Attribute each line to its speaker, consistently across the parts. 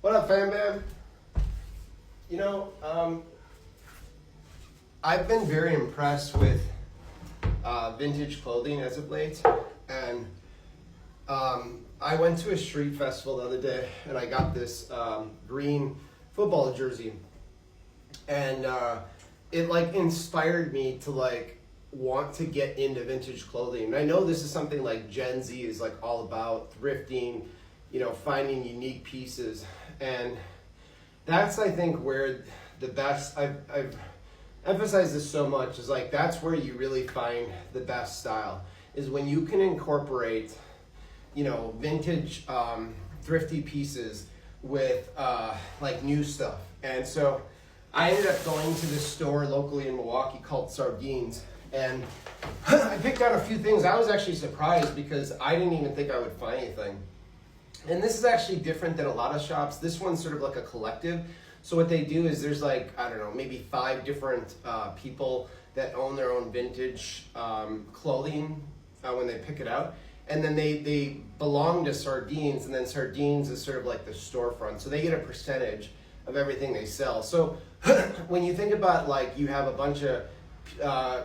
Speaker 1: What up, fam bam? You know, I've been very impressed with vintage clothing as of late, and I went to a street festival the other day, and I got this green football jersey, and it like inspired me to like want to get into vintage clothing. And I know this is something like Gen Z is like all about thrifting, you know, finding unique pieces, and that's I think where the best I've emphasized this so much is like that's where you really find the best style is when you can incorporate, you know, vintage thrifty pieces with like new stuff. And so I ended up going to this store locally in Milwaukee called Sardines, and I picked out a few things. I was actually surprised because I didn't even think I would find anything. And this is actually different than a lot of shops. This one's sort of like a collective. So what they do is there's like, I don't know, maybe 5 different people that own their own vintage clothing when they pick it out. And then they belong to Sardines, and then Sardines is sort of like the storefront. So they get a percentage of everything they sell. So when you think about like you have a bunch of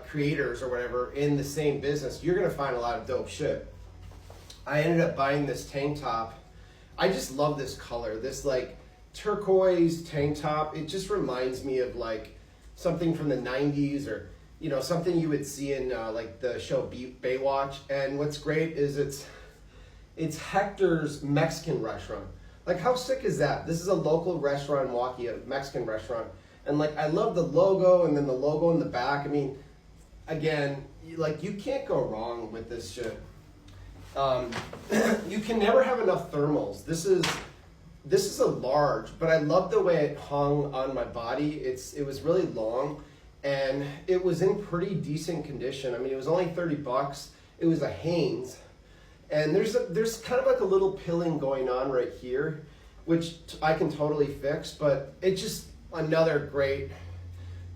Speaker 1: creators or whatever in the same business, you're gonna find a lot of dope shit. I ended up buying this tank top. I just love this color, this like turquoise tank top. It just reminds me of like something from the 90s, or you know, something you would see in like the show Baywatch. And what's great is it's Hector's Mexican restaurant. Like how sick is that? This is a local restaurant in Milwaukee, a Mexican restaurant. And like I love the logo, and then the logo in the back. I mean, again, like you can't go wrong with this shit. You can never have enough thermals. This is a large, but I love the way it hung on my body. It was really long, and it was in pretty decent condition. I mean, it was only $30. It was a Hanes, and there's kind of like a little pilling going on right here, which I can totally fix. But it's just another great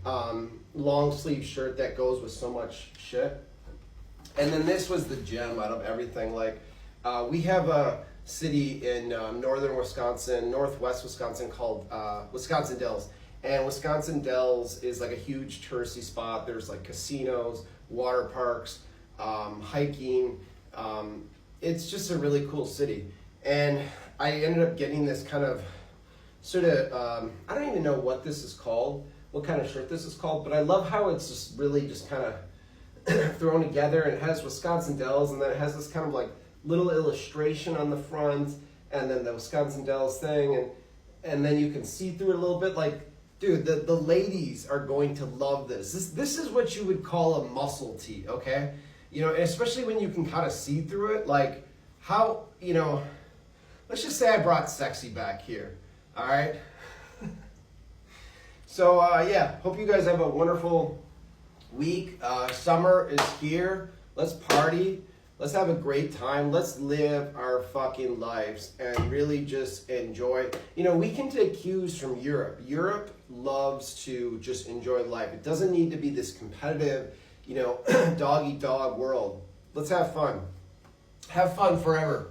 Speaker 1: long sleeve shirt that goes with so much shit. And then this was the gem out of everything. Like we have a city in northern Wisconsin, northwest Wisconsin called Wisconsin Dells. And Wisconsin Dells is like a huge touristy spot. There's like casinos, water parks, hiking. It's just a really cool city. And I ended up getting this kind of sort of, I don't even know what this is called, what kind of shirt this is called, but I love how it's just really just kind of thrown together, and it has Wisconsin Dells, and then it has this kind of like little illustration on the front, and then the Wisconsin Dells thing, and then you can see through it a little bit. Like, dude, the ladies are going to love this. This is what you would call a muscle tee, okay? You know, especially when you can kind of see through it. Like, how, you know, let's just say I brought sexy back here, all right? So, yeah, hope you guys have a wonderful week. Summer is here. Let's party. Let's have a great time. Let's live our fucking lives and really just enjoy. You know, we can take cues from Europe. Europe loves to just enjoy life. It doesn't need to be this competitive, you know, dog eat dog world. Let's have fun. Have fun forever.